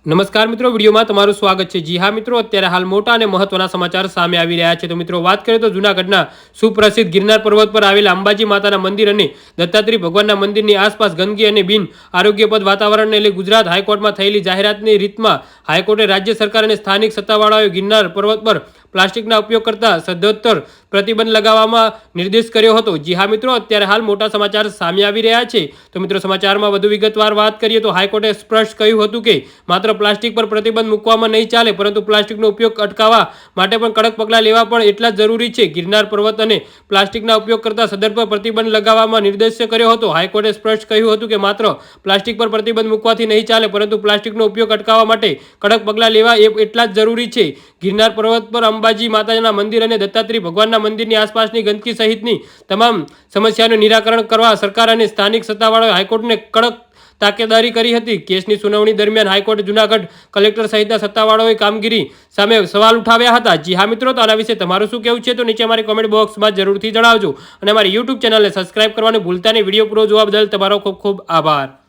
નમસ્કાર મિત્રો, વિડીયોમાં તમારું સ્વાગત છે। જી હા મિત્રો, અત્યારે હાલ મોટા અને મહત્વના સમાચાર સામે આવી રહ્યા છે। તો મિત્રો વાત કરીએ તો જૂનાગઢના સુપ્રસિદ્ધ ગિરનાર પર્વત પર આવેલા અંબાજી માતાના મંદિર અને દત્તાત્રેય ભગવાનના મંદિરની આસપાસ ગંદકી અને બિન આરોગ્યપ્રદ વાતાવરણને લઈ ગુજરાત હાઈકોર્ટમાં થયેલી જાહેરાતની રીતમાં હાઈકોર્ટે રાજ્ય સરકાર અને સ્થાનિક સત્તાવાળાઓએ ગિરનાર પર્વત પર પ્લાસ્ટિકના ઉપયોગ કરતા સદ્ધર પ્રતિબંધ લગાવવામાં નિર્દેશ કર્યો હતો। જી હા મિત્રો, અત્યારે હાલ મોટા સમાચાર સામે આવી રહ્યા છે। તો મિત્રો સમાચારમાં વધુ વિગતવાર વાત કરીએ તો હાઈકોર્ટે સ્પષ્ટ કહ્યું હતું કે માત્ર પ્લાસ્ટિક પર પ્રતિબંધ મૂકવામાં નહીં ચાલે, પરંતુ પ્લાસ્ટિકનો ઉપયોગ અટકાવવા માટે પણ કડક પગલાં લેવા પણ એટલા જ જરૂરી છે। ગિરનાર પર્વત અને પ્લાસ્ટિકના ઉપયોગ કરતા સદ્ધર પર પ્રતિબંધ લગાવવામાં નિર્દેશ કર્યો હતો। હાઈકોર્ટે સ્પષ્ટ કહ્યું હતું કે માત્ર પ્લાસ્ટિક પર પ્રતિબંધ મૂકવાથી નહીં ચાલે, પરંતુ પ્લાસ્ટિકનો ઉપયોગ અટકાવવા માટે કડક પગલાં લેવા એટલા જ જરૂરી છે। ગિરનાર પર્વત પર અંબાજી માતાના મંદિર અને દત્તાત્રેય ભગવાનના મંદિરની આસપાસની ગંદકી સહિતની તમામ સમસ્યાનું નિરાકરણ કરવા સરકાર અને સ્થાનિક સત્તાવાળાઓએ હાઈકોર્ટને કડક તાકેદારી કરી હતી। કેસની સુનાવણી દરમિયાન હાઈકોર્ટે જૂનાગઢ કલેક્ટર સહિતના સત્તાવાળાઓએ કામગીરી સામે સવાલ ઉઠાવ્યા હતા। જી હા મિત્રો, તો આના વિશે તમારું શું કહેવું છે તો નીચે અમારી કોમેન્ટ બોક્સમાં જરૂરથી જણાવજો અને અમારી યુટ્યુબ ચેનલને સબસ્ક્રાઇબ કરવાનું ભૂલતા નહીં। વિડીયો પૂરો જોવા બદલ તમારો ખૂબ ખૂબ આભાર।